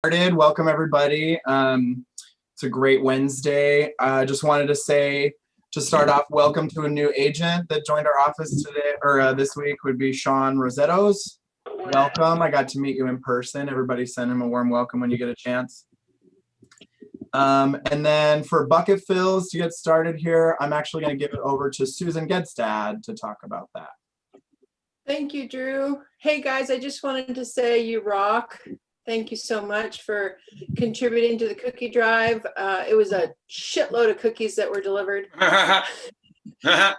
Started. Welcome everybody. It's a great Wednesday. I just wanted to say to start off, welcome to a new agent that joined our office today or this week would be Sean Rosettos. Welcome. I got to meet you in person. Everybody send him a warm welcome when you get a chance. And then for bucket fills to get started here, I'm actually going to give it over to Susan Gedstad to talk about that. Thank you, Drew. Hey guys, I just wanted to say you rock. Thank you so much for contributing to the cookie drive. It was a shitload of cookies that were delivered. I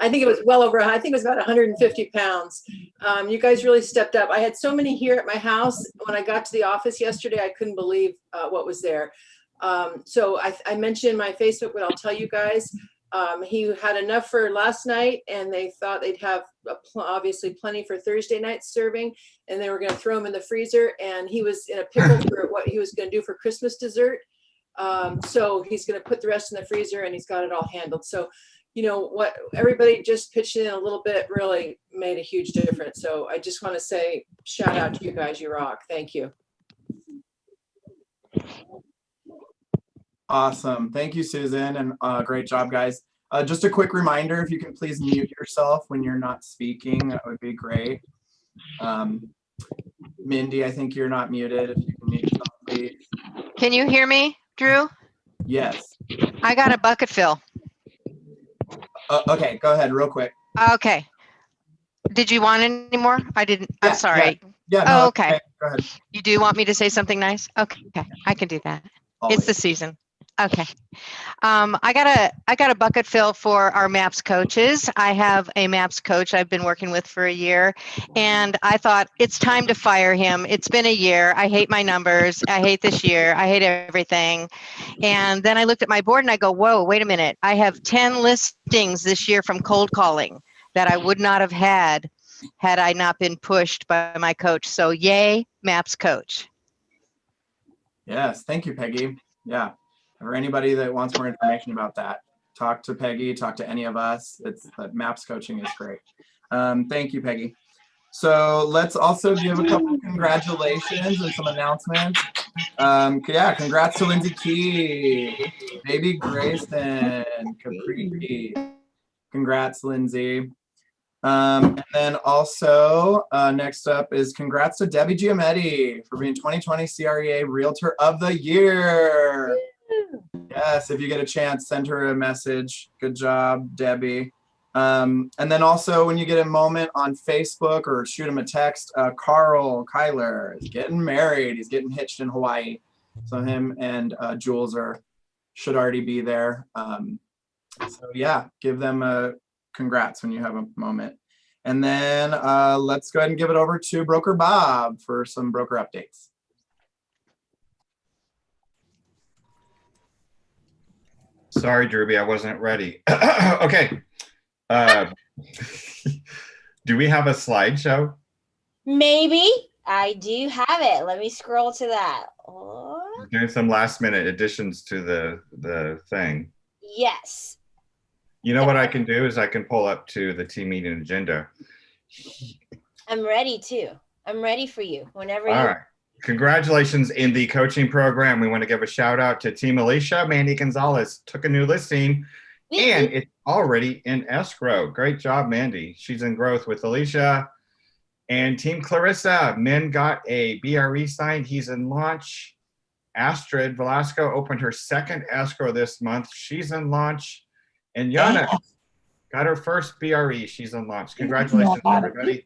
think it was well over, I think it was about 150 pounds. You guys really stepped up. I had so many here at my house. When I got to the office yesterday, I couldn't believe what was there. So I mentioned in my Facebook, but I'll tell you guys, he had enough for last night and they thought they'd have obviously plenty for Thursday night serving, and they were going to throw them in the freezer, and he was in a pickle for what he was going to do for Christmas dessert. So he's going to put the rest in the freezer and he's got it all handled. So, you know what, everybody just pitched in a little bit, really made a huge difference. So I just want to say, shout out to you guys. You rock. Thank you. Awesome. Thank you, Susan, and great job, guys. Just a quick reminder, if you can please mute yourself when you're not speaking, that would be great. Mindy, I think you're not muted. If you can mute yourself, please. Can you hear me, Drew? Yes. I got a bucket fill. Okay, go ahead real quick. Okay. Did you want any more? I didn't. I'm sorry. Yeah. No, okay. Go ahead. You do want me to say something nice? Okay, I can do that. Always. It's the season. Okay. I got a bucket fill for our MAPS coaches. I have a MAPS coach I've been working with for a year, and I thought it's time to fire him. It's been a year. I hate my numbers. I hate this year. I hate everything. And then I looked at my board and I go, whoa, wait a minute. I have 10 listings this year from cold calling that I would not have had I not been pushed by my coach. So yay, MAPS coach. Yes, thank you, Peggy. Yeah. Or anybody that wants more information about that, talk to Peggy, talk to any of us. MAPS coaching is great. Thank you, Peggy. So let's also give a couple of congratulations and some announcements. Yeah, congrats to Lindsay Key, Baby Grayson, Capri. Congrats, Lindsay. And then also next up is congrats to Debbie Giametti for being 2020 CREA Realtor of the Year. Yes, if you get a chance, send her a message. Good job, Debbie. And then also when you get a moment on Facebook or shoot him a text, Carl Kyler is getting married. He's getting hitched in Hawaii. So him and Jules should already be there. So yeah, give them a congrats when you have a moment. And then let's go ahead and give it over to Broker Bob for some broker updates. Sorry, Drewby, I wasn't ready. Okay. Do we have a slideshow? Maybe. I do have it. Let me scroll to that. Oh. Doing some last minute additions to the thing. Yes. You know what I can do is I can pull up to the team meeting agenda. I'm ready too. I'm ready for you whenever All right. Congratulations in the coaching program. We want to give a shout out to Team Alicia. Mandy Gonzalez took a new listing and it's already in escrow. Great job, Mandy. She's in growth with Alicia. And Team Clarissa, Min got a BRE signed. He's in launch. Astrid Velasco opened her second escrow this month. She's in launch. And Yana got her first BRE. She's in launch. Congratulations, everybody.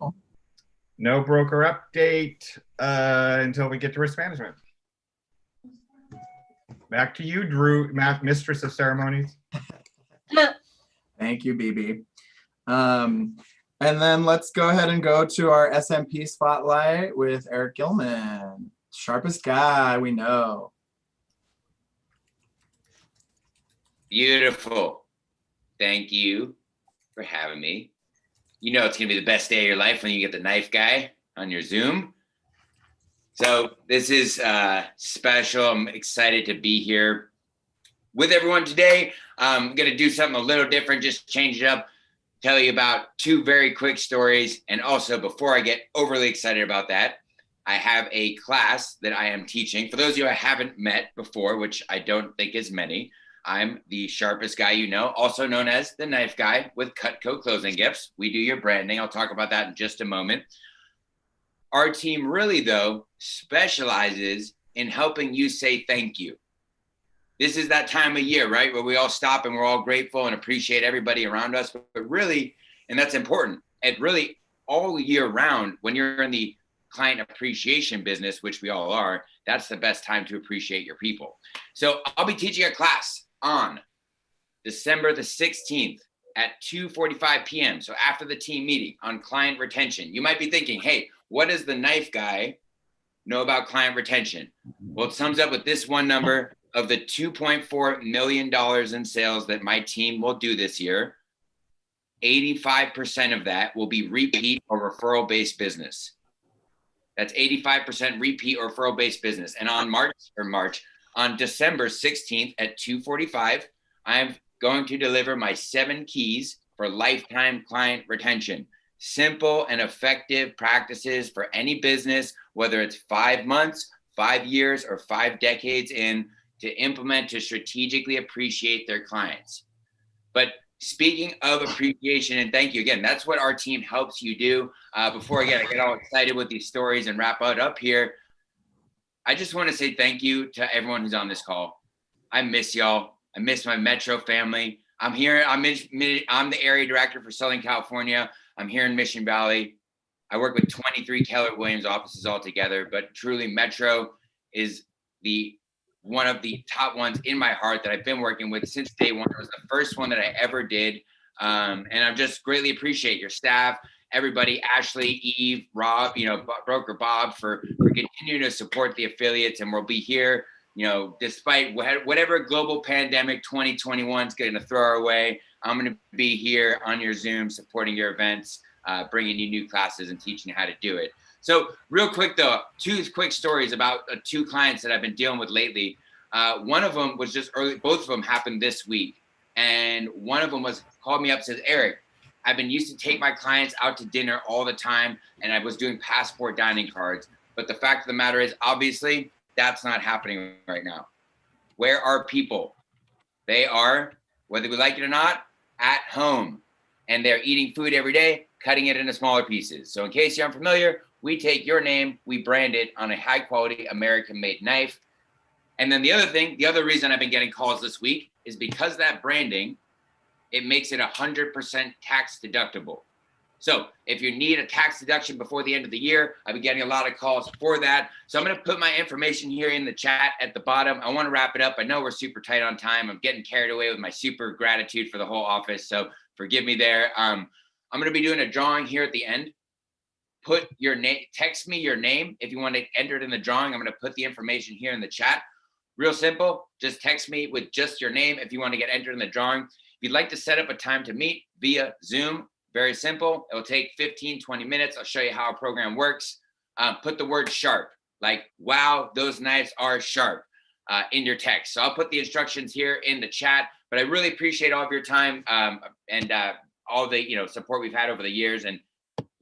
No broker update until we get to risk management. Back to you, Drew, mistress of ceremonies. Thank you, BB. And then let's go ahead and go to our SMP spotlight with Eric Gilman, sharpest guy we know. Beautiful. Thank you for having me. You know it's going to be the best day of your life when you get the knife guy on your Zoom. So this is special. I'm excited to be here with everyone today. I'm going to do something a little different, just change it up, tell you about two very quick stories. And also, before I get overly excited about that, I have a class that I am teaching. For those of you I haven't met before, which I don't think is many, I'm the sharpest guy you know, also known as the knife guy with Cutco Closing Gifts. We do your branding. I'll talk about that in just a moment. Our team really, though, specializes in helping you say thank you. This is that time of year, right, where we all stop and we're all grateful and appreciate everybody around us. But really, and that's important, and really all year round, when you're in the client appreciation business, which we all are, that's the best time to appreciate your people. So I'll be teaching a class on December the 16th at 2:45 p.m. So after the team meeting on client retention. You might be thinking, hey, what does the knife guy know about client retention? Well, it sums up with this one number: of the $2.4 million in sales that my team will do this year, 85% of that will be repeat or referral-based business. That's 85% repeat or referral-based business. And on December 16th at 2:45, I'm going to deliver my 7 keys for lifetime client retention. Simple and effective practices for any business, whether it's 5 months, 5 years, or 5 decades in, to implement to strategically appreciate their clients. But speaking of appreciation and thank you, again, that's what our team helps you do. Before again, I get all excited with these stories and wrap it up here, I just want to say thank you to everyone who's on this call. I miss y'all. I miss my Metro family. I'm here. I'm the area director for Southern California. I'm here in Mission Valley. I work with 23 Keller Williams offices altogether, but truly Metro is one of the top ones in my heart that I've been working with since day one. It was the first one that I ever did. And I just greatly appreciate your staff, everybody, Ashley, Eve, Rob, Broker Bob for continuing to support the affiliates. And we'll be here, despite whatever global pandemic 2021 is going to throw our way. I'm going to be here on your Zoom, supporting your events, bringing you new classes and teaching you how to do it. So real quick though, 2 quick stories about 2 clients that I've been dealing with lately. One of them was just early, both of them happened this week. And one of them called me up, says, Eric, I've been used to take my clients out to dinner all the time, and I was doing passport dining cards. But the fact of the matter is, obviously, that's not happening right now. Where are people? They are, whether we like it or not, at home. And they're eating food every day, cutting it into smaller pieces. So in case you're unfamiliar, we take your name, we brand it on a high quality American-made knife. And then the other reason I've been getting calls this week is because that branding, it makes it 100% tax deductible. So if you need a tax deduction before the end of the year, I've been getting a lot of calls for that. So I'm going to put my information here in the chat at the bottom. I want to wrap it up. I know we're super tight on time. I'm getting carried away with my super gratitude for the whole office. So forgive me there. I'm going to be doing a drawing here at the end. Put your name, text me your name if you want to enter it in the drawing. I'm going to put the information here in the chat. Real simple. Just text me with just your name if you want to get entered in the drawing. If you'd like to set up a time to meet via Zoom, very simple. It will take 15, 20 minutes. I'll show you how our program works. Put the word sharp, like, wow, those knives are sharp, in your text. So I'll put the instructions here in the chat, but I really appreciate all of your time and all the support we've had over the years, and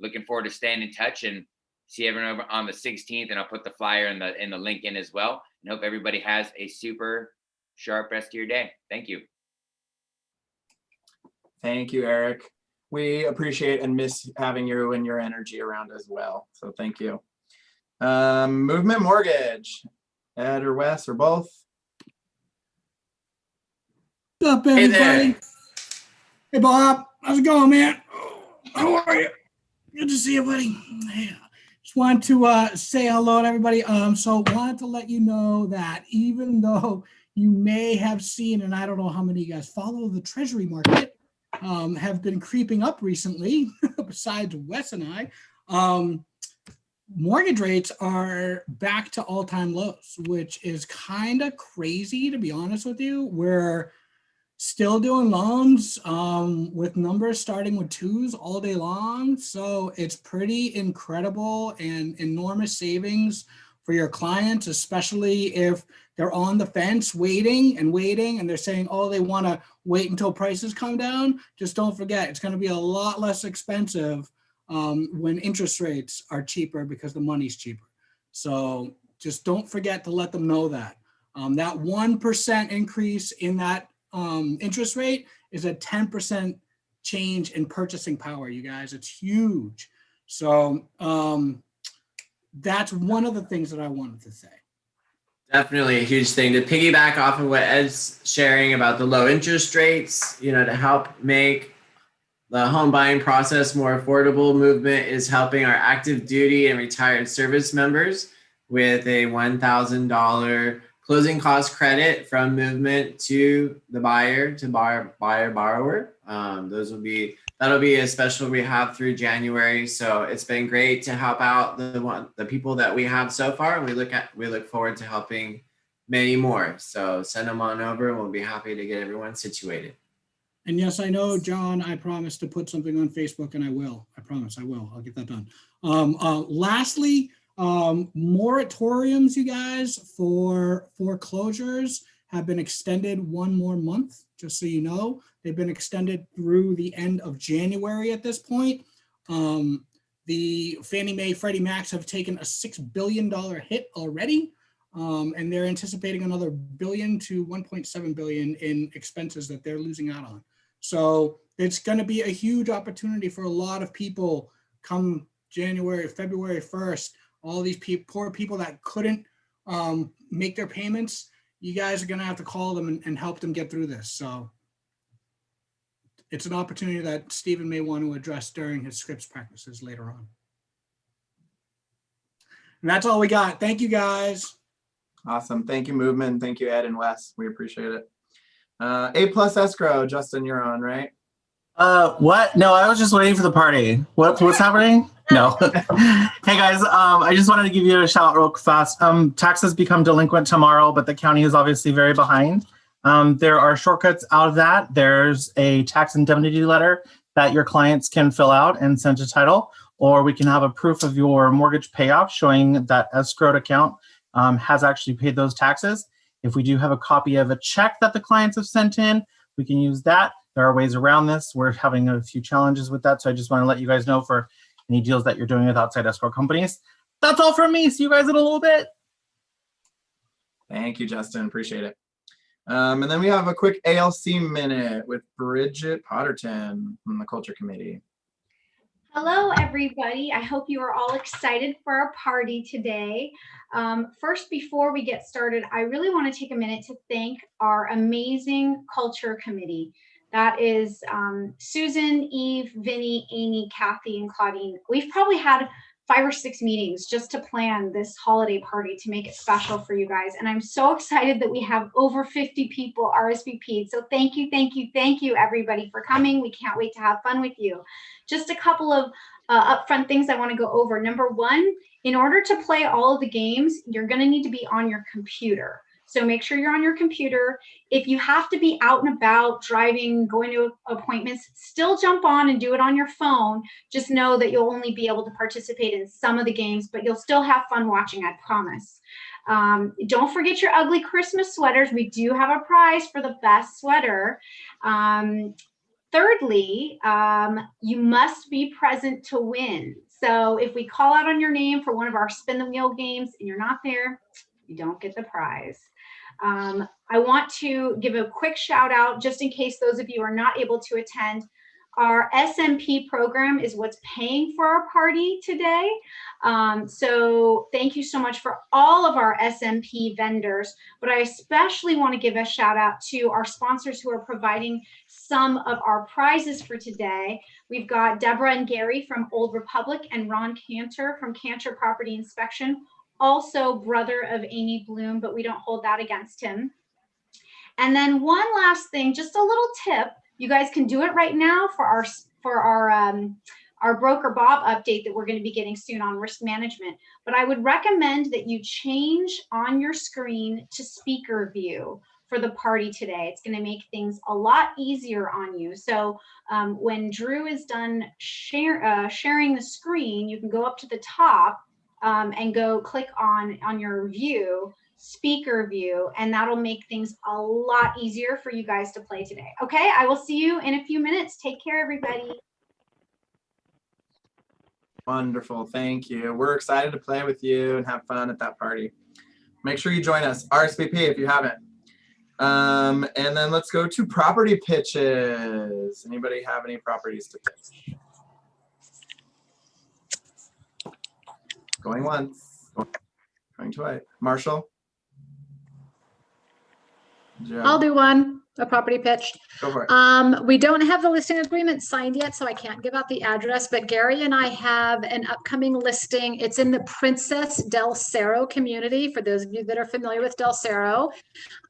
looking forward to staying in touch and see everyone over on the 16th. And I'll put the flyer in the link in as well, and hope everybody has a super sharp rest of your day. Thank you. Thank you, Eric. We appreciate and miss having you and your energy around as well. So thank you. Movement Mortgage, Ed or Wes or both. What's up, everybody? Hey, Bob. How's it going, man? How are you? Good to see you, buddy. Yeah. Just wanted to say hello to everybody. So wanted to let you know that even though you may have seen, and I don't know how many of you guys follow the Treasury market, have been creeping up recently, besides Wes and I, mortgage rates are back to all-time lows, which is kind of crazy, to be honest with you. We're still doing loans with numbers starting with 2s all day long. So it's pretty incredible and enormous savings for your clients, especially if they're on the fence waiting and they're saying, oh, they want to wait until prices come down. Just don't forget, it's going to be a lot less expensive when interest rates are cheaper because the money's cheaper. So just don't forget to let them know that. That 1% increase in that interest rate is a 10% change in purchasing power, you guys. It's huge. So that's one of the things that I wanted to say. Definitely a huge thing. To piggyback off of what Ed's sharing about the low interest rates, to help make the home buying process more affordable, Movement is helping our active duty and retired service members with a $1,000 closing cost credit from Movement to the buyer, to borrower. That'll be a special we have through January. So it's been great to help out the people that we have so far, and we look forward to helping many more. So send them on over, and we'll be happy to get everyone situated. And yes, I know, John, I promised to put something on Facebook, and I will. I promise I will. I'll get that done. Lastly, moratoriums, you guys, for foreclosures have been extended one more month, just so you know. They've been extended through the end of January at this point. The Fannie Mae, Freddie Macs have taken a $6 billion hit already, and they're anticipating another billion to 1.7 billion in expenses that they're losing out on. So it's going to be a huge opportunity for a lot of people come February 1st. All these poor people that couldn't make their payments, you guys are going to have to call them and help them get through this. So it's an opportunity that Stephen may want to address during his scripts practices later on. And that's all we got. Thank you, guys. Awesome. Thank you, Movement. Thank you, Ed and Wes. We appreciate it. A+ escrow, Justin, you're on, right? What? No, I was just waiting for the party. What's happening? No. Hey guys, I just wanted to give you a shout out real fast. Taxes become delinquent tomorrow, but the county is obviously very behind. There are shortcuts out of that. There's a tax indemnity letter that your clients can fill out and send to title, or we can have a proof of your mortgage payoff showing that escrowed account has actually paid those taxes. If we do have a copy of a check that the clients have sent in, we can use that. There are ways around this. We're having a few challenges with that, so I just want to let you guys know for any deals that you're doing with outside escrow companies. That's all from me. See you guys in a little bit. Thank you, Justin. Appreciate it. And then we have a quick ALC minute with Bridget Potterton from the Culture Committee. Hello, everybody. I hope you are all excited for our party today. First, before we get started, I really want to take a minute to thank our amazing Culture Committee. That is Susan, Eve, Vinny, Amy, Kathy, and Claudine. We've probably had 5 or 6 meetings just to plan this holiday party to make it special for you guys. And I'm so excited that we have over 50 people RSVP'd. So thank you, everybody, for coming. We can't wait to have fun with you. Just a couple of upfront things I want to go over. Number 1, in order to play all of the games, you're going to need to be on your computer. So make sure you're on your computer. If you have to be out and about, driving, going to appointments, still jump on and do it on your phone. Just know that you'll only be able to participate in some of the games, but you'll still have fun watching, I promise. Don't forget your ugly Christmas sweaters. We do have a prize for the best sweater. Thirdly, you must be present to win. So if we call out on your name for one of our spin the wheel games and you're not there, you don't get the prize. I want to give a quick shout out just in case those of you are not able to attend. Our SMP program is what's paying for our party today. So thank you so much for all of our SMP vendors, but I especially want to give a shout out to our sponsors who are providing some of our prizes for today. We've got Deborah and Gary from Old Republic and Ron Cantor from Cantor Property Inspection, also brother of Amy Bloom, but we don't hold that against him. And then one last thing, just a little tip. You guys can do it right now for our broker Bob update that we're going to be getting soon on risk management. But I would recommend that you change on your screen to speaker view for the party today. It's going to make things a lot easier on you. So when Drew is done sharing the screen, you can go up to the top and go click on your view, speaker view, and that'll make things a lot easier for you guys to play today. Okay, I will see you in a few minutes. Take care, everybody. Wonderful. Thank you. We're excited to play with you and have fun at that party. Make sure you join us. RSVP if you haven't. And then let's go to property pitches. Anybody have any properties to pitch? Going once. Going twice. Marshall? I'll do one, a property pitch. Go for it. We don't have the listing agreement signed yet, so I can't give out the address, but Gary and I have an upcoming listing. It's in the Princess Del Cerro community, for those of you that are familiar with Del Cerro.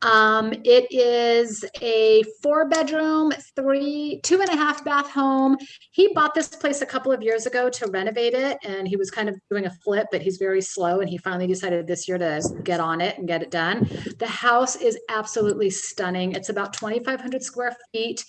It is a 4-bedroom, 2.5 bath home. He bought this place a couple of years ago to renovate it, and he was kind of doing a flip, but he's very slow, and he finally decided this year to get on it and get it done. The house is absolutely stunning. It's about 2,500 square feet,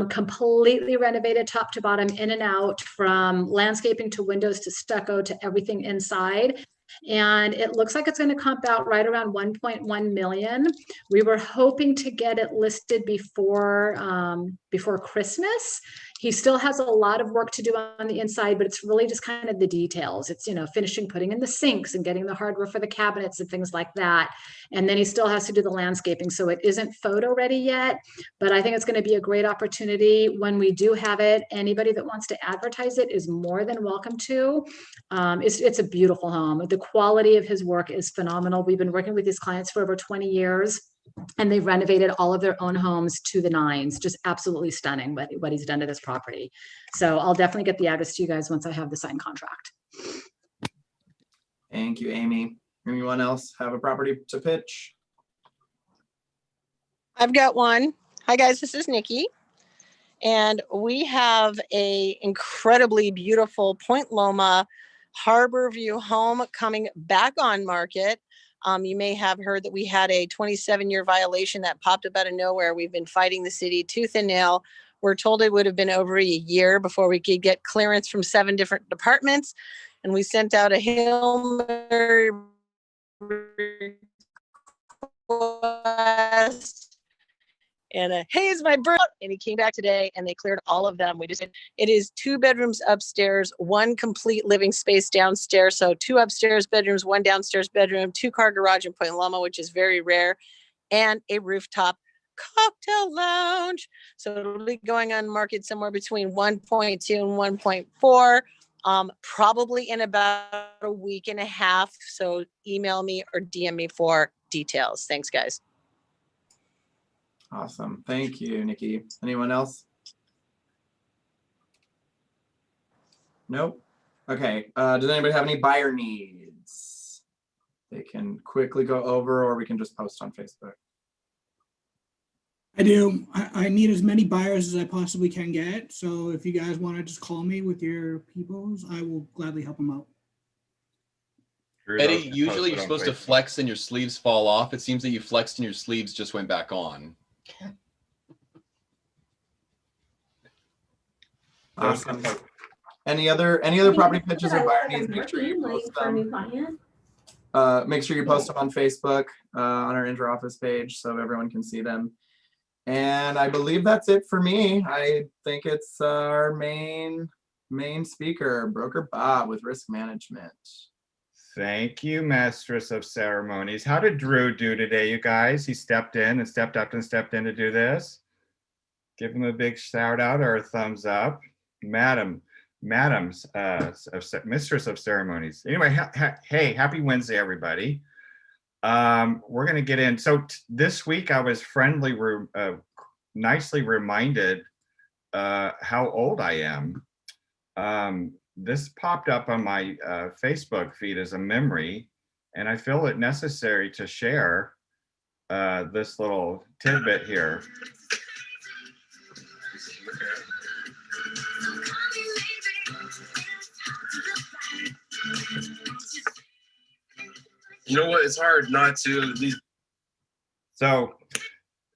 completely renovated top to bottom, in and out, from landscaping to windows to stucco to everything inside. And it looks like it's going to comp out right around 1.1 million. We were hoping to get it listed before Christmas. He still has a lot of work to do on the inside, but it's really just kind of the details. It's, finishing putting in the sinks and getting the hardware for the cabinets and things like that. And then he still has to do the landscaping. So it isn't photo ready yet, but I think it's going to be a great opportunity when we do have it. Anybody that wants to advertise it is more than welcome to. It's a beautiful home. The quality of his work is phenomenal. We've been working with these clients for over 20 years. And they've renovated all of their own homes to the nines. Just absolutely stunning what he's done to this property. So I'll definitely get the address to you guys once I have the signed contract. Thank you, Amy. Anyone else have a property to pitch? I've got one. Hi guys, this is Nikki. And we have a incredibly beautiful Point Loma Harbor View home coming back on market. You may have heard that we had a 27-year violation that popped up out of nowhere. We've been fighting the city tooth and nail. We're told it would have been over a year before we could get clearance from 7 different departments. And we sent out a Hail Mary request and hey, is my bird? And he came back today and they cleared all of them. It is 2 bedrooms upstairs, 1 complete living space downstairs. So 2 upstairs bedrooms, 1 downstairs bedroom, 2-car garage in Point Loma, which is very rare, and a rooftop cocktail lounge. So it'll be going on market somewhere between 1.2 and 1.4, probably in about a week and a half. So email me or DM me for details. Thanks, guys. Awesome. Thank you, Nikki. Anyone else? Nope. Okay. Does anybody have any buyer needs? They can quickly go over, or we can just post on Facebook. I do. I need as many buyers as I possibly can get. So if you guys want to just call me with your peoples, I will gladly help them out. Eddie, usually you're supposed to flex and your sleeves fall off. It seems that you flexed and your sleeves just went back on. Awesome. Any other property pitches or buyer needs? Make sure you post them. Make sure you post them on Facebook on our inter-office page so everyone can see them. And I believe that's it for me. I think it's our main speaker, Broker Bob with Risk Management. Thank you, Mistress of Ceremonies. How did Drew do today, you guys? He stepped in and stepped up and stepped in to do this. Give him a big shout out or a thumbs up. Mistress of Ceremonies. Anyway, hey, happy Wednesday, everybody. We're going to get in. So this week I was nicely reminded how old I am. This popped up on my Facebook feed as a memory, and I feel it necessary to share this little tidbit here. You know what? It's hard not to. So,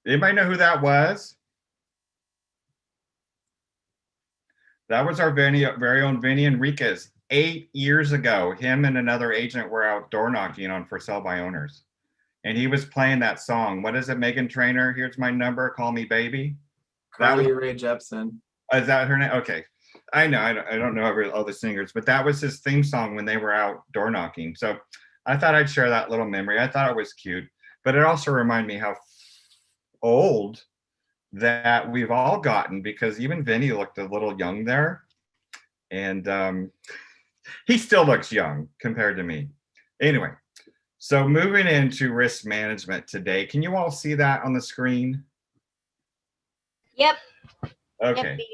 anybody know who that was? That was our very own Vinny Enriquez. 8 years ago, him and another agent were out door knocking on For Sale by Owners. And he was playing that song. What is it, Meghan Trainor? Here's my number, call me baby. Carly Rae Jepsen. Is that her name? Okay. I know, I don't know all the singers, but that was his theme song when they were out door knocking. So I thought I'd share that little memory. I thought it was cute, but it also reminded me how old that we've all gotten, because even Vinny looked a little young there. And he still looks young compared to me. Anyway, so moving into risk management today. Can you all see that on the screen? Yep. Okay. Yep, baby.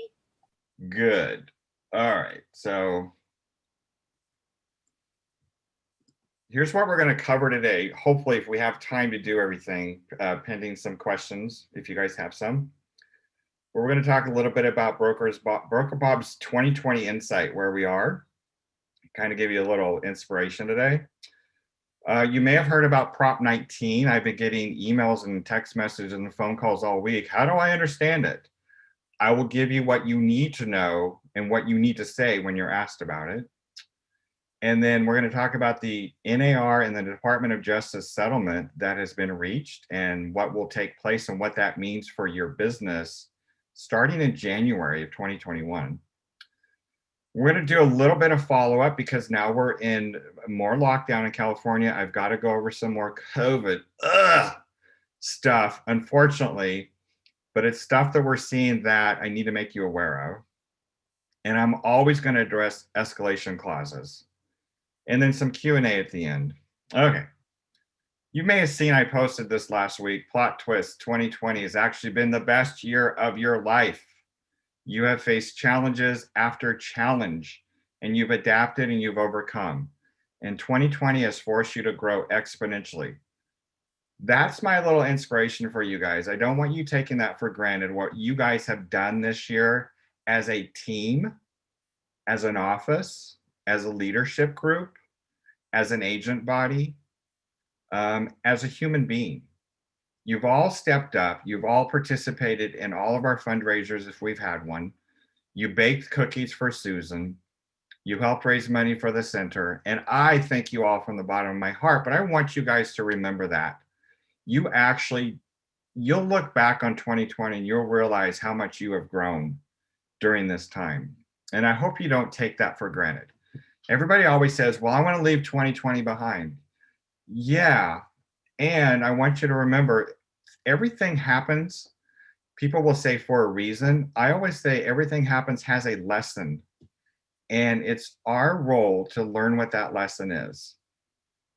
Good. All right. So here's what we're going to cover today. Hopefully, if we have time to do everything, pending some questions, if you guys have some. We're going to talk a little bit about Broker Bob's 2020 insight, where we are. Kind of give you a little inspiration today. You may have heard about Prop 19. I've been getting emails and text messages and phone calls all week. How do I understand it? I will give you what you need to know and what you need to say when you're asked about it. And then we're going to talk about the NAR and the Department of Justice settlement that has been reached and what will take place and what that means for your business starting in January of 2021. We're going to do a little bit of follow-up because now we're in more lockdown in California. I've got to go over some more COVID stuff, unfortunately, but it's stuff that we're seeing that I need to make you aware of. And I'm always going to address escalation clauses. And then some Q&A at the end. Okay. You may have seen I posted this last week. Plot twist, 2020 has actually been the best year of your life. You have faced challenges after challenge, and you've adapted and you've overcome. And 2020 has forced you to grow exponentially. That's my little inspiration for you guys. I don't want you taking that for granted, what you guys have done this year as a team, as an office, as a leadership group, as an agent body, as a human being. You've all stepped up. You've all participated in all of our fundraisers if we've had one. You baked cookies for Susan. You helped raise money for the center. And I thank you all from the bottom of my heart, but I want you guys to remember that. You'll look back on 2020 and you'll realize how much you have grown during this time. And I hope you don't take that for granted. Everybody always says, well, I want to leave 2020 behind. Yeah. And I want you to remember, everything happens, people will say for a reason. I always say everything happens has a lesson. And it's our role to learn what that lesson is.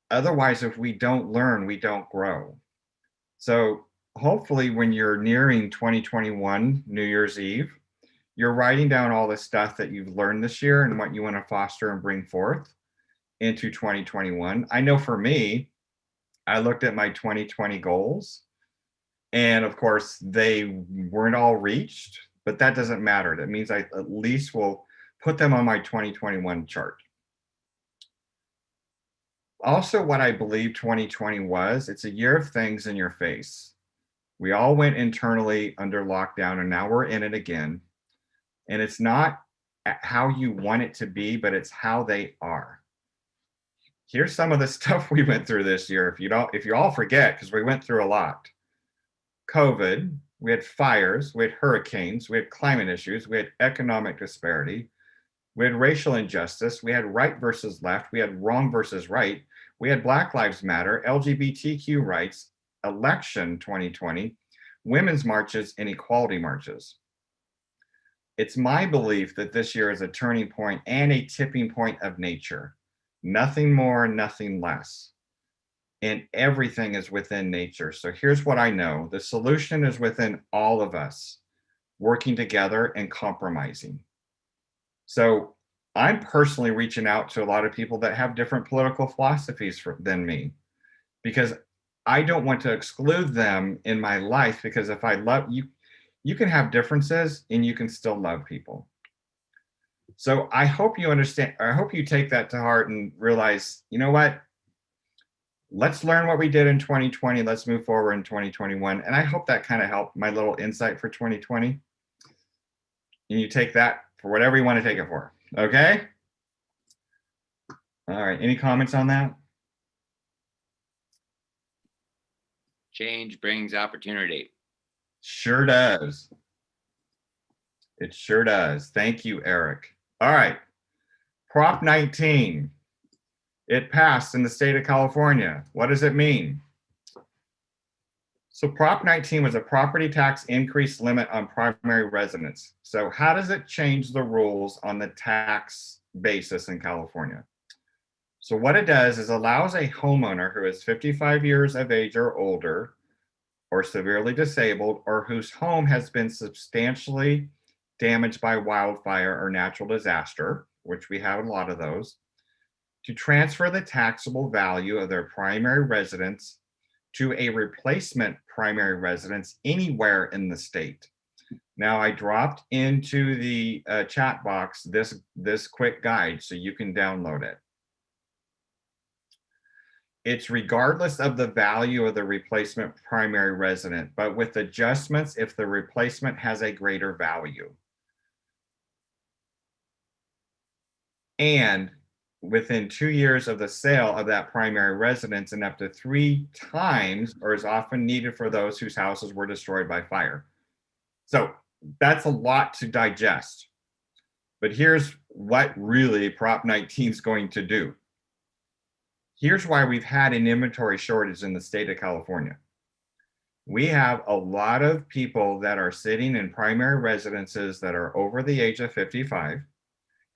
Otherwise, if we don't learn, we don't grow. So hopefully when you're nearing 2021, New Year's Eve, you're writing down all the stuff that you've learned this year and what you want to foster and bring forth into 2021. I know for me, I looked at my 2020 goals, and of course they weren't all reached, but that doesn't matter. That means I at least will put them on my 2021 chart. Also, what I believe 2020 was, it's a year of things in your face. We all went internally under lockdown, and now we're in it again. And it's not how you want it to be, but it's how they are. Here's some of the stuff we went through this year. If you all forget, because we went through a lot. COVID, we had fires, we had hurricanes, we had climate issues, we had economic disparity, we had racial injustice, we had right versus left, we had wrong versus right, we had Black Lives Matter, LGBTQ rights, election 2020, women's marches, and equality marches. It's my belief that this year is a turning point and a tipping point of nature. Nothing more, nothing less. And everything is within nature. So here's what I know. The solution is within all of us, working together and compromising. So I'm personally reaching out to a lot of people that have different political philosophies than me, because I don't want to exclude them in my life, because if I love you, you can have differences and you can still love people. So I hope you understand, I hope you take that to heart and realize, you know what? Let's learn what we did in 2020. Let's move forward in 2021. And I hope that kind of helped my little insight for 2020. And you take that for whatever you want to take it for. Okay? All right. Any comments on that? Change brings opportunity. Sure does. It sure does. Thank you, Eric. All right. Prop 19. It passed in the state of California. What does it mean? So Prop 19 was a property tax increase limit on primary residence. So how does it change the rules on the tax basis in California? So what it does is allows a homeowner who is 55 years of age or older, or severely disabled, or whose home has been substantially damaged by wildfire or natural disaster, which we have a lot of those, to transfer the taxable value of their primary residence to a replacement primary residence anywhere in the state. Now, I dropped into the chat box this quick guide so you can download it. It's regardless of the value of the replacement primary resident, but with adjustments if the replacement has a greater value. And within 2 years of the sale of that primary residence, and up to 3 times or is often needed for those whose houses were destroyed by fire. So that's a lot to digest. But here's what really Prop 19 is going to do. Here's why we've had an inventory shortage in the state of California. We have a lot of people that are sitting in primary residences that are over the age of 55,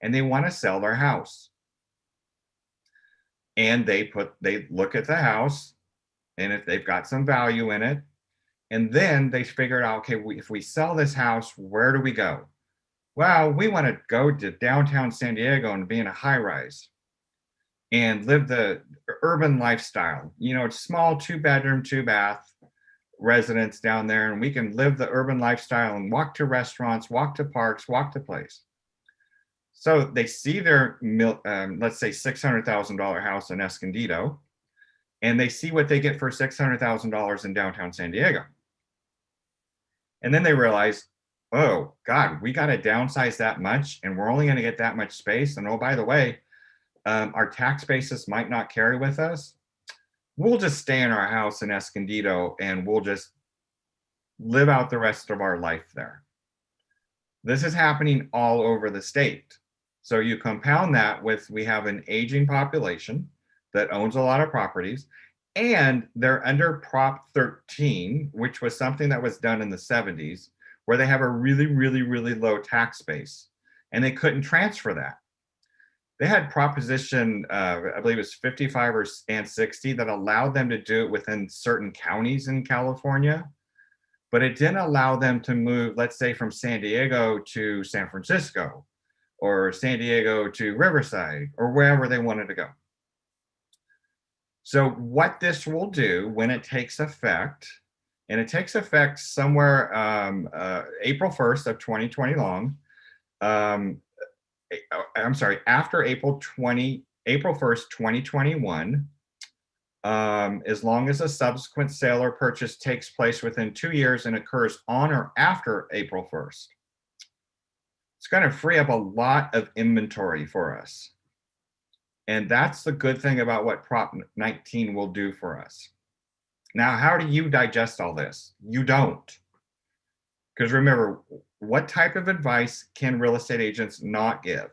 and they want to sell their house. And they look at the house, and if they've got some value in it, and then they figured out, okay, if we sell this house, where do we go? Well, we want to go to downtown San Diego and be in a high rise and live the urban lifestyle. You know, it's small 2-bedroom, 2-bath residence down there, and we can live the urban lifestyle and walk to restaurants, walk to parks, walk to place. So they see their, let's say $600,000 house in Escondido, and they see what they get for $600,000 in downtown San Diego. And then they realize, oh God, we got to downsize that much, and we're only going to get that much space. And oh, by the way, our tax basis might not carry with us. We'll just stay in our house in Escondido, and we'll just live out the rest of our life there. This is happening all over the state. So you compound that with, we have an aging population that owns a lot of properties, and they're under Prop 13, which was something that was done in the 70s, where they have a really, really, really low tax base, and they couldn't transfer that. They had Proposition, I believe it was 55 and 60, that allowed them to do it within certain counties in California, but it didn't allow them to move, let's say, from San Diego to San Francisco, or San Diego to Riverside, or wherever they wanted to go. So what this will do when it takes effect, and it takes effect somewhere April 1st of 2020 long, I'm sorry, after April 1st, 2021, as long as a subsequent sale or purchase takes place within 2 years and occurs on or after April 1st. It's going to free up a lot of inventory for us. And that's the good thing about what Prop 19 will do for us. Now, how do you digest all this? You don't. Because remember, what type of advice can real estate agents not give?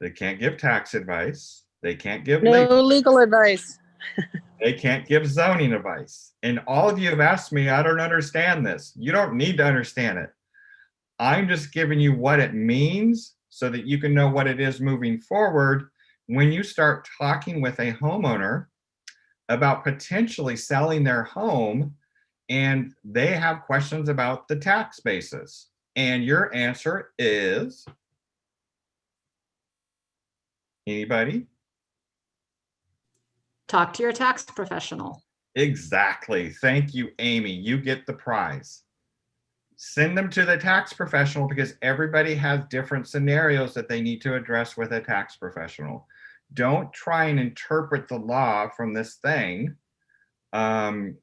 They can't give tax advice. They can't give legal advice. They can't give zoning advice. And all of you have asked me, I don't understand this. You don't need to understand it. I'm just giving you what it means so that you can know what it is moving forward when you start talking with a homeowner about potentially selling their home and they have questions about the tax basis. And your answer is, anybody? Talk to your tax professional. Exactly. Thank you, Amy. You get the prize. Send them to the tax professional, because everybody has different scenarios that they need to address with a tax professional. Don't try and interpret the law from this thing and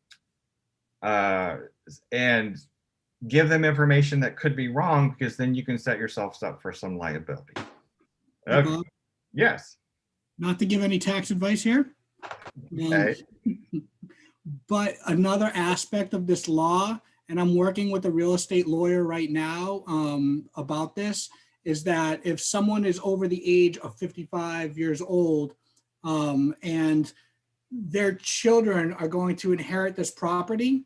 give them information that could be wrong, because then you can set yourselves up for some liability. Okay. Yes. Not to give any tax advice here. Okay. But another aspect of this law, and I'm working with a real estate lawyer right now about this, is that if someone is over the age of 55 years old and their children are going to inherit this property,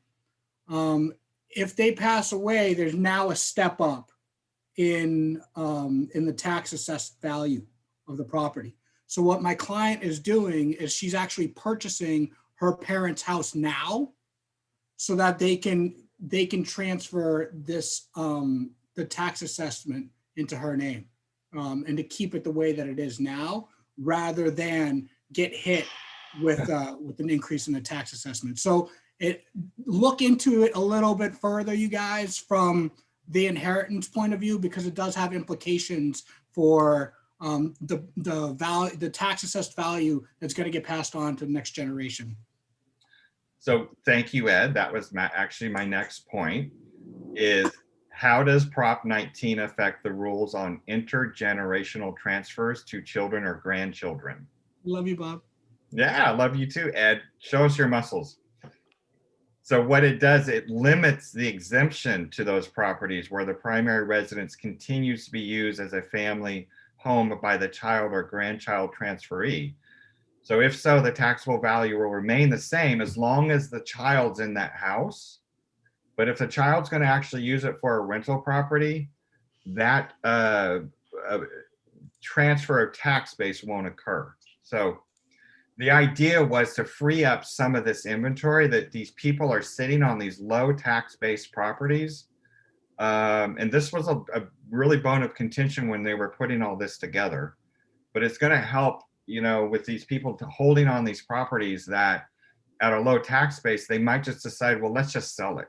if they pass away, there's now a step up in the tax assessed value of the property. So what my client is doing is she's actually purchasing her parents' house now so that they can transfer this the tax assessment into her name and to keep it the way that it is now, rather than get hit with an increase in the tax assessment. So look into it a little bit further, you guys, from the inheritance point of view, because it does have implications for the tax assessed value that's going to get passed on to the next generation. So thank you, Ed. That was actually my next point, is how does Prop 19 affect the rules on intergenerational transfers to children or grandchildren? Love you, Bob. Yeah, I love you too, Ed. Show us your muscles. So what it does, it limits the exemption to those properties where the primary residence continues to be used as a family home by the child or grandchild transferee. So if so, the taxable value will remain the same as long as the child's in that house. But if the child's going to actually use it for a rental property, that transfer of tax base won't occur. So the idea was to free up some of this inventory that these people are sitting on these low tax-based properties. And this was a really bone of contention when they were putting all this together. But it's going to help, you know, with these people holding on these properties that at a low tax base, they might just decide, well, let's just sell it.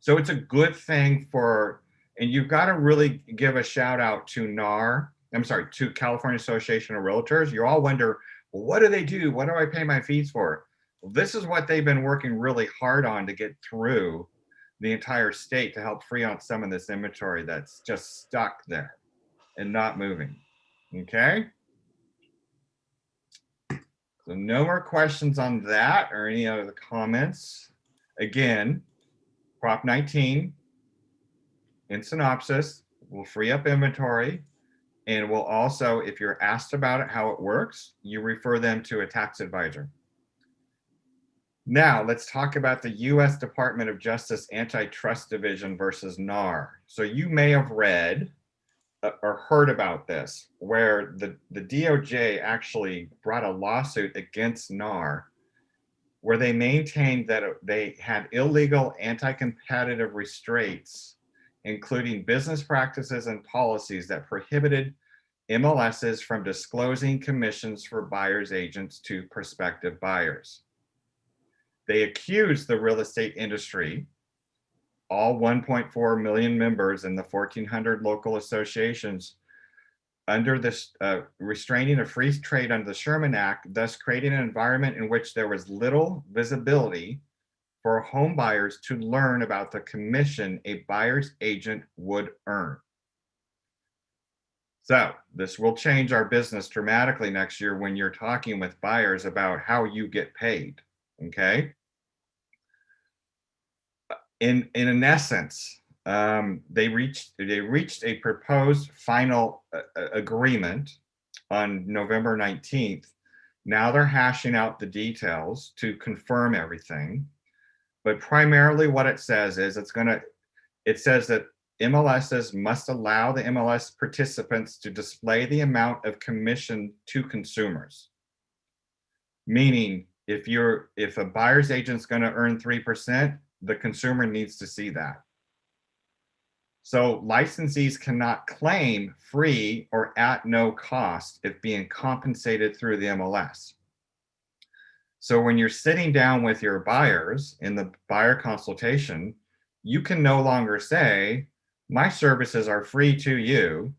So it's a good thing for, and you've got to really give a shout out to to California Association of Realtors. You all wonder, well, what do they do? What do I pay my fees for? Well, this is what they've been working really hard on to get through the entire state to help free out some of this inventory that's just stuck there and not moving. Okay. So no more questions on that or any other comments. Again, Prop 19 in synopsis will free up inventory, and will also, if you're asked about it, how it works, you refer them to a tax advisor. Now let's talk about the U.S. Department of Justice Antitrust Division versus NAR. So you may have read or heard about this, where the DOJ actually brought a lawsuit against NAR, where they maintained that they had illegal anti-competitive restraints, including business practices and policies that prohibited MLSs from disclosing commissions for buyers agents to prospective buyers. They accused the real estate industry, all 1.4 million members in the 1,400 local associations, under this restraining of free trade under the Sherman Act, thus creating an environment in which there was little visibility for home buyers to learn about the commission a buyer's agent would earn. So this will change our business dramatically next year when you're talking with buyers about how you get paid, okay? In an essence, they reached a proposed final agreement on November 19th. Now they're hashing out the details to confirm everything. But primarily what it says is it says that MLSs must allow the MLS participants to display the amount of commission to consumers. Meaning if a buyer's agent's going to earn 3%, the consumer needs to see that. So licensees cannot claim free or at no cost if being compensated through the MLS. So when you're sitting down with your buyers in the buyer consultation, you can no longer say, my services are free to you.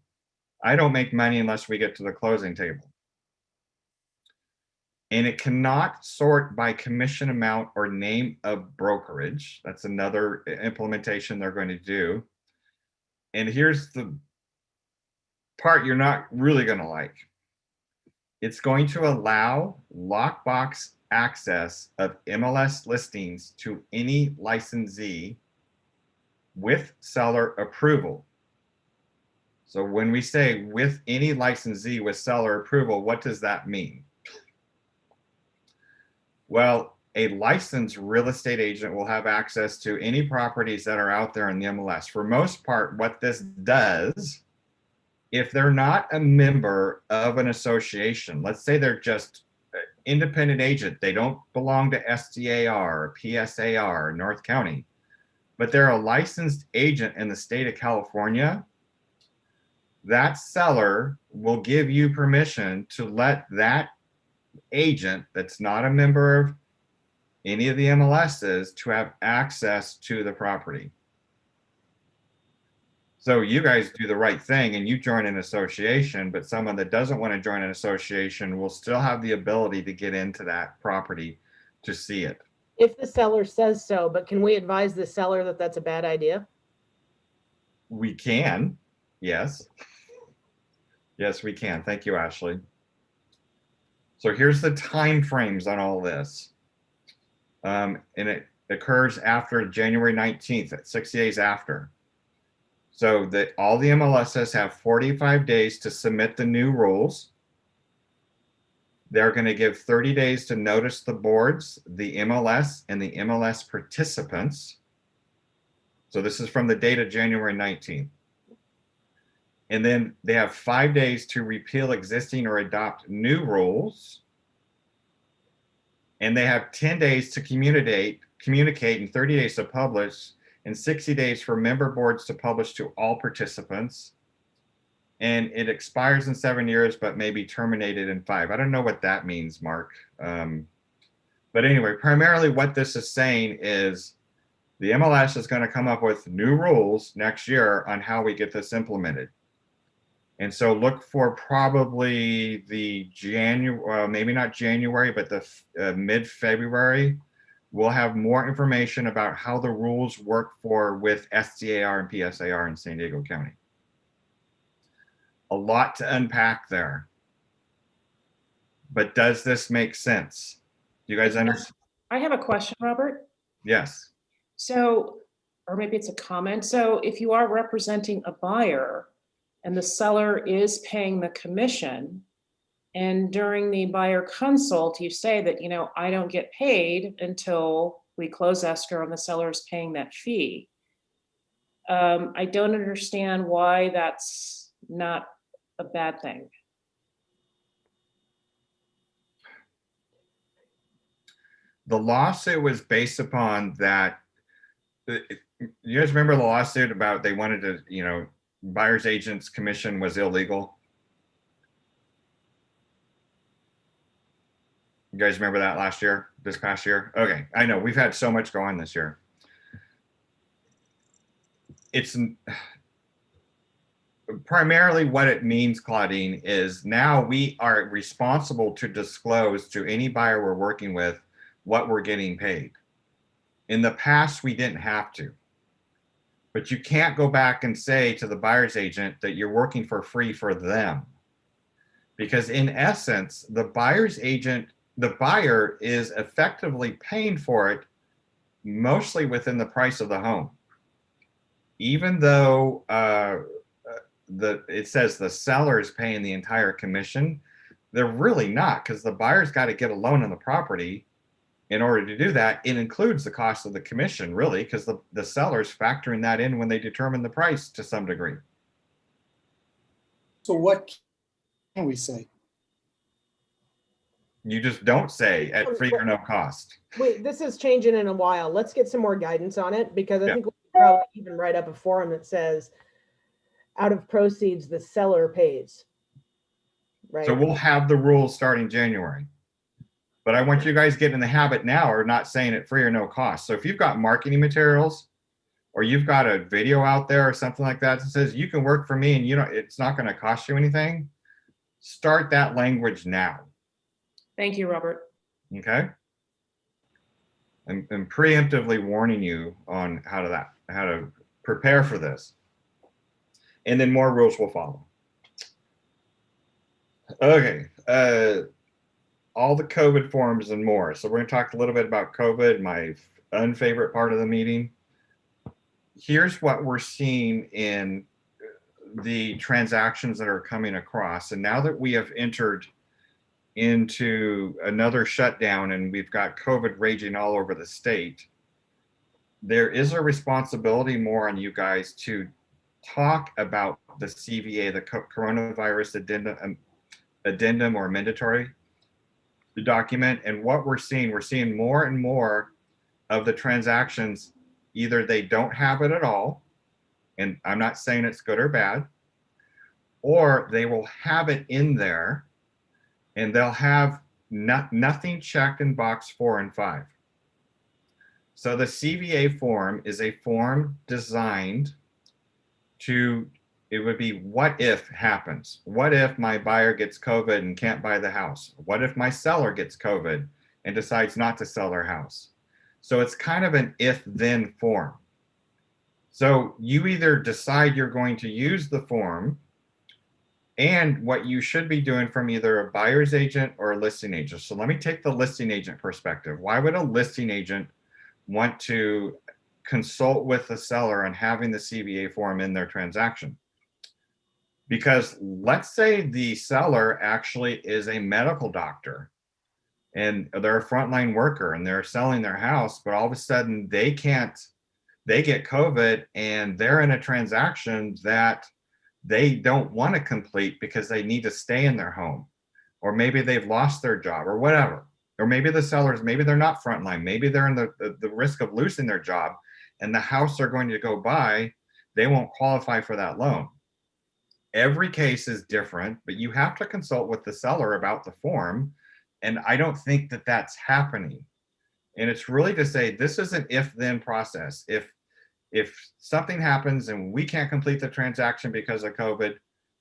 I don't make money unless we get to the closing table. And it cannot sort by commission amount or name of brokerage. That's another implementation they're going to do. And here's the part you're not really going to like. It's going to allow lockbox access of MLS listings to any licensee with seller approval. So when we say with any licensee with seller approval, what does that mean? Well, a licensed real estate agent will have access to any properties that are out there in the MLS. For most part, what this does, if they're not a member of an association, let's say they're just an independent agent, they don't belong to SDAR or PSAR, North County, but they're a licensed agent in the state of California, that seller will give you permission to let that agent that's not a member of any of the MLSs to have access to the property. So you guys do the right thing and you join an association, but someone that doesn't want to join an association will still have the ability to get into that property to see it. If the seller says so, but can we advise the seller that that's a bad idea? We can, yes. Yes, we can. Thank you, Ashley. So here's the time frames on all this. And it occurs after January 19th, at 60 days after. So that all the MLSs have 45 days to submit the new rules. They're going to give 30 days to notice the boards, the MLS, and the MLS participants. So this is from the date of January 19th. And then they have 5 days to repeal existing or adopt new rules. And they have 10 days to communicate, and 30 days to publish, and 60 days for member boards to publish to all participants. And it expires in 7 years, but may be terminated in 5. I don't know what that means, Mark. But anyway, primarily what this is saying is the MLS is going to come up with new rules next year on how we get this implemented. And so look for probably the January, maybe not January, but the mid-February. We'll have more information about how the rules work with SDAR and PSAR in San Diego County. A lot to unpack there. But does this make sense? Do you guys understand? I have a question, Robert. Yes. So, or maybe it's a comment. So if you are representing a buyer and the seller is paying the commission, and during the buyer consult, you say that, you know, I don't get paid until we close escrow and the seller is paying that fee. I don't understand why that's not a bad thing. The lawsuit was based upon that. You guys remember the lawsuit about they wanted to, you know, buyer's agent's commission was illegal? You guys remember that this past year? Okay, I know we've had so much going this year. It's primarily what it means, Claudine, is now we are responsible to disclose to any buyer we're working with what we're getting paid. In the past, we didn't have to. But you can't go back and say to the buyer's agent that you're working for free for them. Because in essence, the buyer's agent, the buyer is effectively paying for it mostly within the price of the home. Even though it says the seller is paying the entire commission, they're really not, because the buyer's got to get a loan on the property. In order to do that, it includes the cost of the commission, really, because the seller's factoring that in when they determine the price to some degree. So what can we say? You just don't say at free or no cost. Wait, this is changing in a while. Let's get some more guidance on it, because I Yeah. think we could probably even write up a forum that says out of proceeds, the seller pays. Right. So we'll have the rules starting January. But I want you guys to get in the habit now of not saying it free or no cost. So if you've got marketing materials or you've got a video out there or something like that that says you can work for me and it's not going to cost you anything, start that language now. Thank you, Robert. Okay. I'm preemptively warning you on how to prepare for this. And then more rules will follow. Okay. All the COVID forms and more. So we're going to talk a little bit about COVID, my unfavorite part of the meeting. here's what we're seeing in the transactions that are coming across. And now that we have entered into another shutdown and we've got COVID raging all over the state, there is a responsibility more on you guys to talk about the CVA, the coronavirus addendum or mandatory document. And what we're seeing more and more of the transactions, either they don't have it at all, and I'm not saying it's good or bad, or they will have it in there and they'll have nothing checked in box 4 and 5. So the CVA form is a form designed to, it would be what if happens. What if my buyer gets COVID and can't buy the house? What if my seller gets COVID and decides not to sell their house? So it's kind of an if-then form. So you either decide you're going to use the form, and what you should be doing from either a buyer's agent or a listing agent. So let me take the listing agent perspective. Why would a listing agent want to consult with the seller on having the CVA form in their transaction? Because let's say the seller actually is a medical doctor and they're a frontline worker and they're selling their house, but all of a sudden they get COVID and they're in a transaction that they don't want to complete because they need to stay in their home, or maybe they've lost their job or whatever. Or maybe the sellers, maybe they're not frontline, maybe they're in the risk of losing their job, and the house they're going to go buy, they won't qualify for that loan. Every case is different, but you have to consult with the seller about the form. And I don't think that that's happening. And it's really to say, this is an if-then process. If something happens and we can't complete the transaction because of COVID,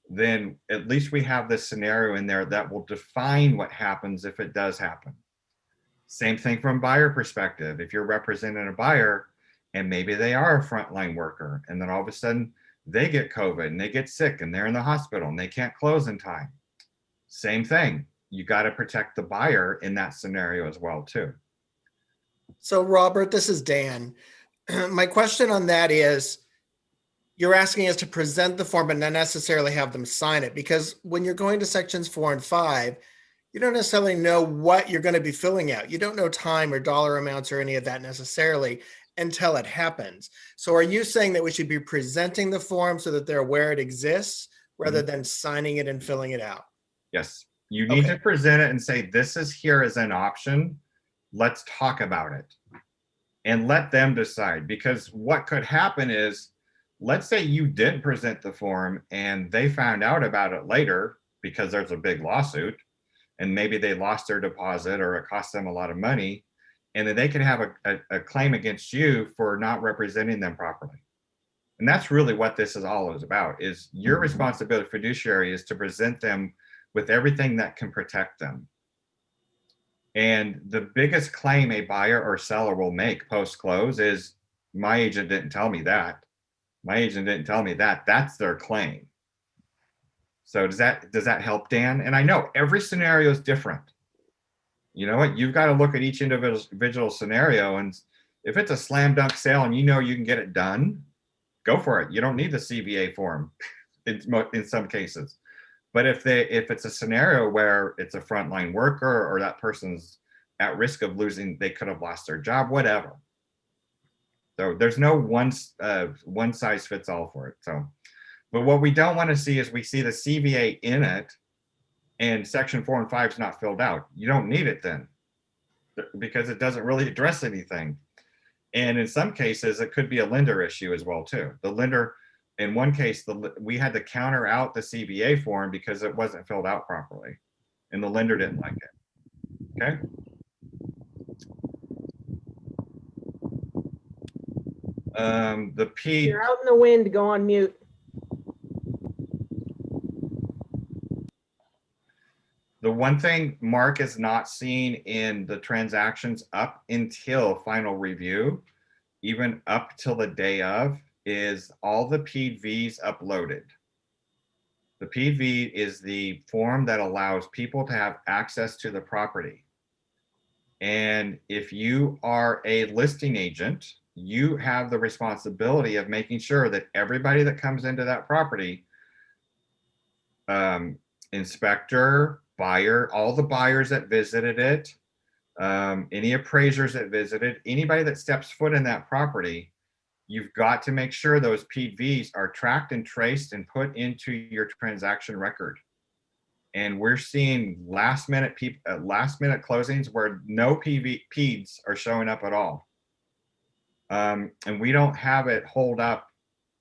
then at least we have this scenario in there that will define what happens if it does happen. Same thing from buyer perspective. If you're representing a buyer and maybe they are a frontline worker and then all of a sudden they get COVID and they get sick and they're in the hospital and they can't close in time. Same thing. You got to protect the buyer in that scenario as well too. So Robert, this is Dan. My question on that is, you're asking us to present the form but not necessarily have them sign it, because when you're going to sections 4 and 5, you don't necessarily know what you're going to be filling out. You don't know time or dollar amounts or any of that necessarily until it happens. So are you saying that we should be presenting the form so that they're aware it exists rather than signing it and filling it out? Yes, you need to present it and say, this is here as an option. Let's talk about it and let them decide. Because what could happen is, let's say you did present the form and they found out about it later because there's a big lawsuit and maybe they lost their deposit or it cost them a lot of money, and then they can have a claim against you for not representing them properly. And that's really what this is all about, is your responsibility fiduciary is to present them with everything that can protect them. And the biggest claim a buyer or seller will make post-close is, my agent didn't tell me that. My agent didn't tell me that. That's their claim. So does that help, Dan? And I know every scenario is different. You know what? You've got to look at each individual scenario, and if it's a slam dunk sale and you know you can get it done, go for it. You don't need the CVA form in some cases. But if it's a scenario where it's a frontline worker or that person's at risk of losing, they could have lost their job, whatever. So there's no one size fits all for it. So, but what we don't want to see is we see the CVA in it and section 4 and 5 is not filled out. You don't need it then, because it doesn't really address anything. And in some cases, it could be a lender issue as well too. The lender, in one case, we had to counter out the CVA form because it wasn't filled out properly and the lender didn't like it. Okay. You're out in the wind, go on mute. The one thing Mark is not seeing in the transactions up until final review, even up till the day of, is all the PDVs uploaded. The PDV is the form that allows people to have access to the property. And if you are a listing agent you have the responsibility of making sure that everybody that comes into that property, inspector, buyer, all the buyers that visited it, any appraisers that visited, anybody that steps foot in that property, you've got to make sure those PVs are tracked and traced and put into your transaction record. And we're seeing last minute closings where no PEDs are showing up at all. And we don't have it hold up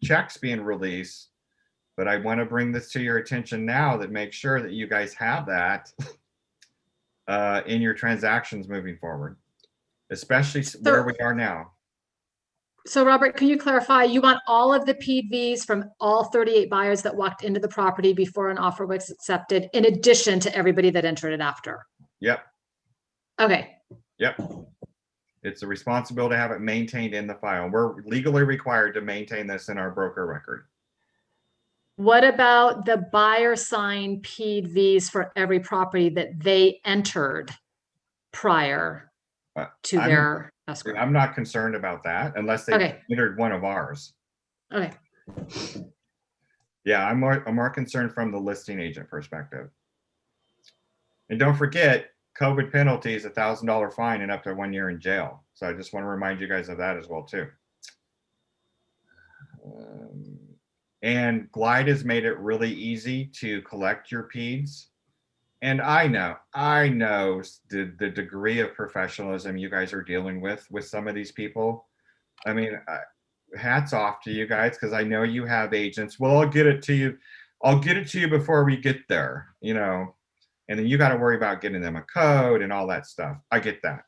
checks being released, but I want to bring this to your attention now that make sure that you guys have that in your transactions moving forward, especially where we are now. So Robert, can you clarify, you want all of the PVs from all 38 buyers that walked into the property before an offer was accepted, in addition to everybody that entered it after? Yep. Okay. Yep. It's a responsibility to have it maintained in the file. We're legally required to maintain this in our broker record. What about the buyer signed PVs for every property that they entered prior to their escrow? I'm not concerned about that unless they entered one of ours. Okay. Yeah, I'm more concerned from the listing agent perspective. And don't forget, COVID penalty is $1,000 fine and up to 1 year in jail. So I just want to remind you guys of that as well too. And Glide has made it really easy to collect your PEDs. And I know the degree of professionalism you guys are dealing with some of these people. I mean, hats off to you guys, because I know you have agents. Well, I'll get it to you. I'll get it to you before we get there, you know, and then you got to worry about getting them a code and all that stuff. I get that.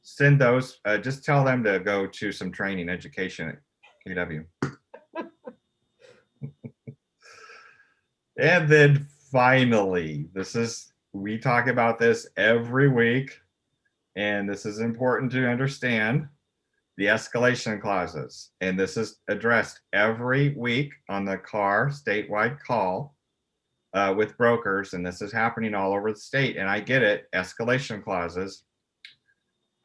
Send those, just tell them to go to some training education at KW. And then finally, we talk about this every week, and this is important to understand, the escalation clauses. And this is addressed every week on the CAR statewide call with brokers, and this is happening all over the state. And I get it, escalation clauses.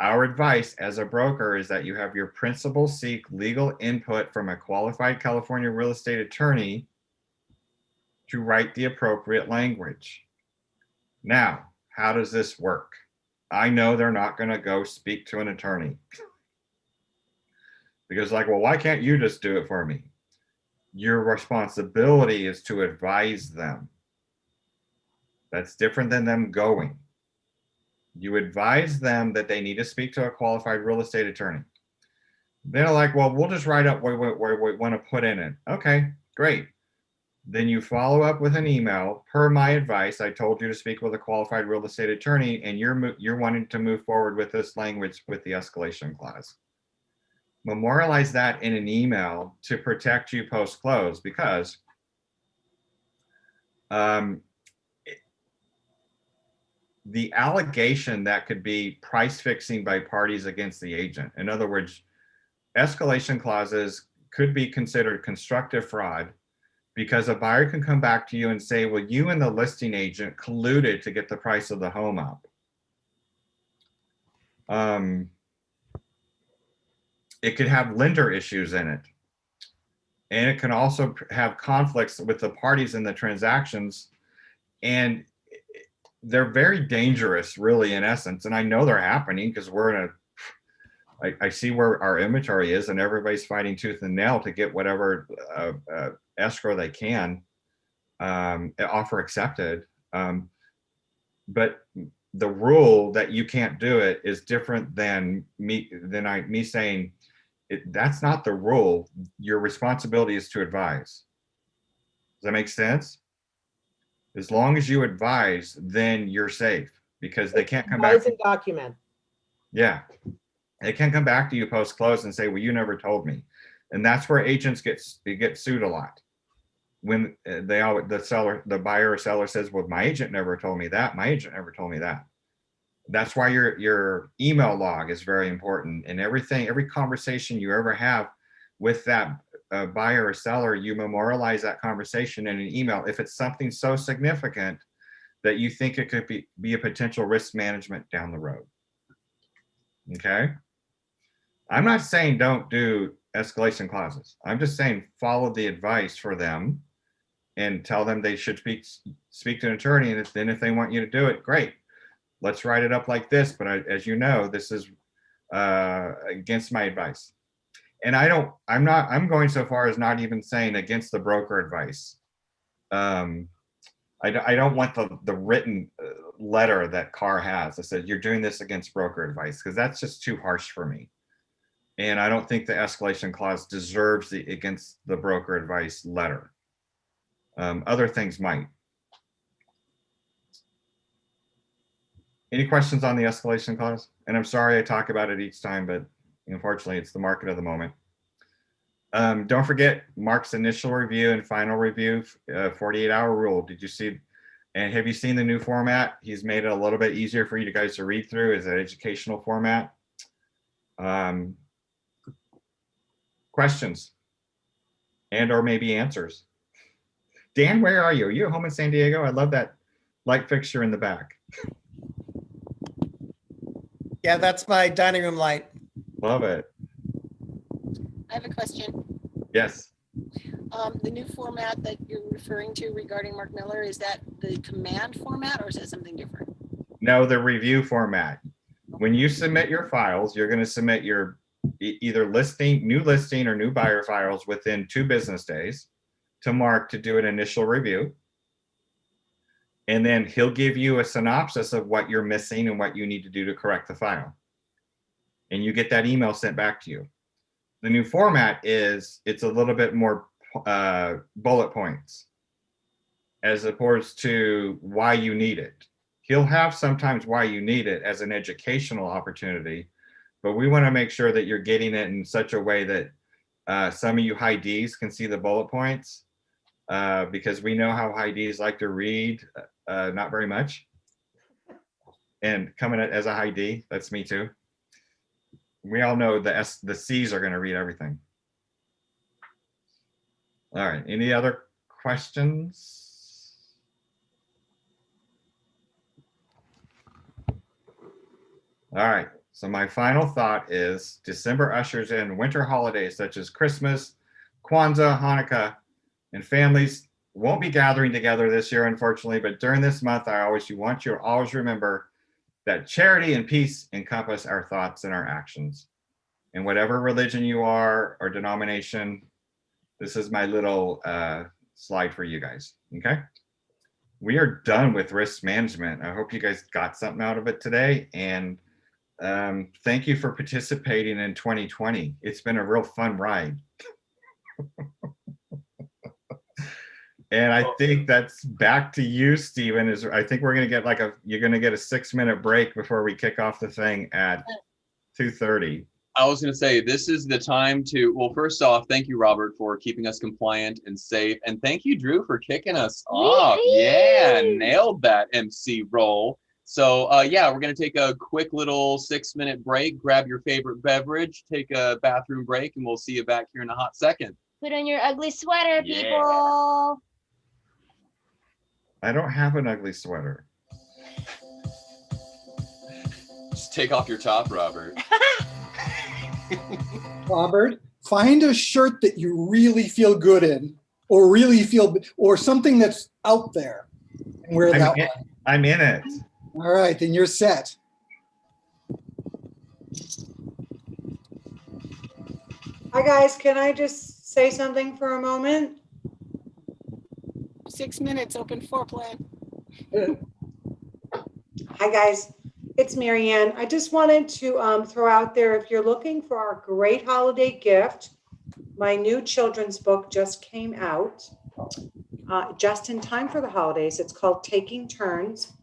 Our advice as a broker is that you have your principal seek legal input from a qualified California real estate attorney to write the appropriate language. Now, how does this work? I know they're not going to go speak to an attorney. Because like, well, why can't you just do it for me? Your responsibility is to advise them. That's different than them going. You advise them that they need to speak to a qualified real estate attorney. They're like, well, we'll just write up what we want to put in it. Okay, great. Then you follow up with an email. Per my advice, I told you to speak with a qualified real estate attorney, and you're wanting to move forward with this language with the escalation clause. Memorialize that in an email to protect you post-close, because the allegation that could be price fixing by parties against the agent. In other words, escalation clauses could be considered constructive fraud, because a buyer can come back to you and say, well, you and the listing agent colluded to get the price of the home up. It could have lender issues in it. And it can also have conflicts with the parties in the transactions. And they're very dangerous, really, in essence. And I know they're happening because we're in I see where our inventory is, and everybody's fighting tooth and nail to get whatever escrow they can offer accepted. But the rule that you can't do it is different than me saying that's not the rule. Your responsibility is to advise. Does that make sense? As long as you advise, then you're safe, because they can't come back. Advise and document. Yeah. They can come back to you post-close and say, well, you never told me. And that's where agents get sued a lot. When the buyer or seller says, well, my agent never told me that. My agent never told me that. That's why your email log is very important. And every conversation you ever have with that buyer or seller, you memorialize that conversation in an email. If it's something so significant that you think it could be a potential risk management down the road. Okay. I'm not saying don't do escalation clauses. I'm just saying follow the advice for them and tell them they should speak to an attorney. And then if they want you to do it, great. Let's write it up like this. But as you know, this is against my advice. And I'm going so far as not even saying against the broker advice. I don't want the written letter that Carr has that said you're doing this against broker advice, because that's just too harsh for me. And I don't think the escalation clause deserves the against the broker advice letter. Other things might. Any questions on the escalation clause? And I'm sorry I talk about it each time, but unfortunately it's the market of the moment. Don't forget Mark's initial review and final review, 48-hour rule. Did you see, and have you seen the new format? He's made it a little bit easier for you guys to read through. Is an educational format. Questions and or maybe answers. Dan, where are you? Are you at home in San Diego? I love that light fixture in the back. Yeah, that's my dining room light. Love it. I have a question. Yes. The new format that you're referring to regarding Mark Miller, is that the command format or is that something different? No, the review format. When you submit your files, you're going to submit your either new listing or new buyer files within 2 business days to Mark to do an initial review. And then he'll give you a synopsis of what you're missing and what you need to do to correct the file. And you get that email sent back to you. The new format is it's a little bit more bullet points as opposed to why you need it. He'll have sometimes why you need it as an educational opportunity, but we want to make sure that you're getting it in such a way that some of you high Ds can see the bullet points because we know how high Ds like to read, not very much. And coming as a high D, that's me too. We all know the C's are going to read everything. All right, any other questions? All right, so my final thought is December ushers in winter holidays such as Christmas, Kwanzaa, Hanukkah, and families won't be gathering together this year, unfortunately, but during this month, you want you to always remember that charity and peace encompass our thoughts and our actions. And whatever religion you are or denomination, this is my little slide for you guys, okay? We are done with risk management. I hope you guys got something out of it today. And thank you for participating in 2020. It's been a real fun ride. And I think that's back to you, Stephen. I think we're gonna get you're gonna get a 6-minute break before we kick off the thing at 2:30. I was going to say, this is the time to, well, first off, thank you, Robert, for keeping us compliant and safe. And thank you, Drew, for kicking us off. Yeah, nailed that MC role. So yeah, we're going to take a quick little 6-minute break, grab your favorite beverage, take a bathroom break, and we'll see you back here in a hot second. Put on your ugly sweater, Yeah. people. I don't have an ugly sweater. Just take off your top, Robert. Robert, find a shirt that you really feel good in, or something that's out there, and wear that one. I'm in it. All right, then you're set. Hi, guys. Can I just say something for a moment? 6 minutes, open floor plan. Hi, guys. It's Marianne. I just wanted to throw out there, if you're looking for our great holiday gift, my new children's book just came out just in time for the holidays. It's called Taking Turns.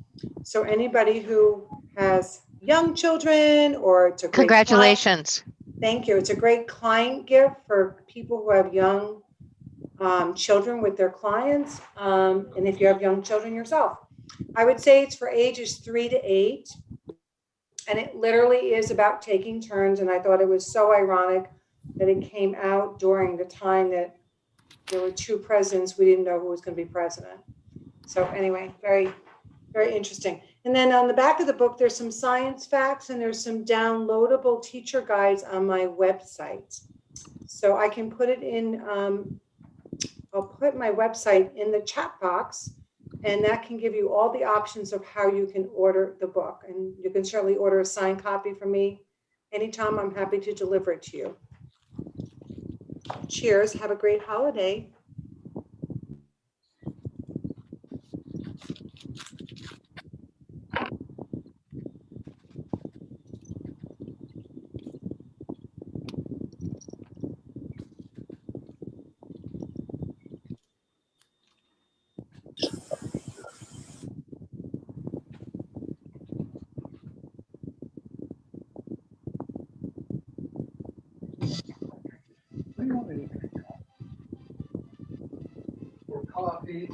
So anybody who has young children or it's a great Congratulations. Thank you. It's a great client gift for people who have young children with their clients. And if you have young children yourself, I would say it's for ages 3 to 8. And it literally is about taking turns. And I thought it was so ironic that it came out during the time that there were 2 presidents. We didn't know who was going to be president. So anyway, very, very interesting. And then on the back of the book, there's some science facts and there's some downloadable teacher guides on my website. So I can put it in, I'll put my website in the chat box, and that can give you all the options of how you can order the book. And you can certainly order a signed copy from me anytime. I'm happy to deliver it to you. Cheers. Have a great holiday. Coffee.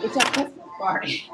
It's a Christmas party.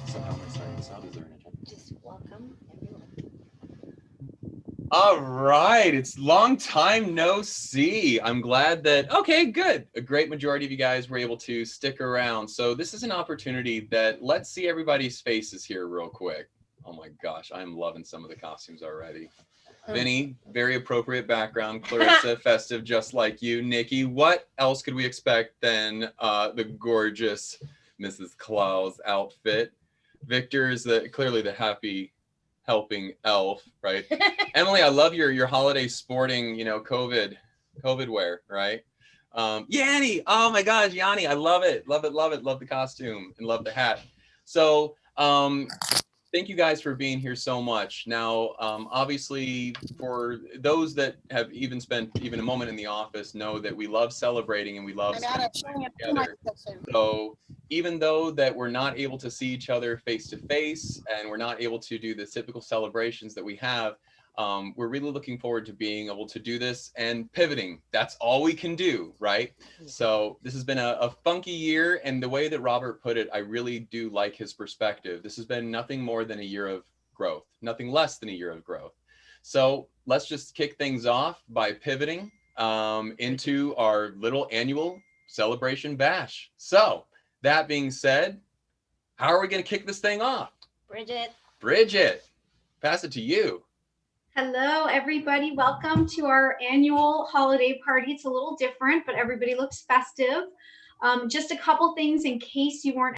Somehow my starting sound is there in it. welcome everyone. All right, it's long time no see. I'm glad that, okay, good. A great majority of you guys were able to stick around. So this is an opportunity that let's see everybody's faces here real quick. Oh my gosh, I'm loving some of the costumes already. Vinny, very appropriate background. Clarissa, festive, just like you. Nikki, what else could we expect than the gorgeous Mrs. Claus outfit? Victor is clearly the happy helping elf, right? Emily, I love your holiday sporting, COVID wear, right? Yanni, oh my gosh, Yanni, I love it, love it, love it, love the costume and love the hat. So thank you guys for being here so much. Now, obviously, for those that have even spent even a moment in the office, know that we love celebrating and we love spending time together. So even though that we're not able to see each other face to face and we're not able to do the typical celebrations that we have, we're really looking forward to being able to do this and pivoting. That's all we can do, right? So this has been a funky year, and the way that Robert put it, I really do like his perspective. This has been nothing more than a year of growth, nothing less than a year of growth. So let's just kick things off by pivoting into our little annual celebration bash. So that being said, how are we going to kick this thing off? Bridget, pass it to you. Hello, everybody. Welcome to our annual holiday party. It's a little different, but everybody looks festive. Just a couple things in case you weren't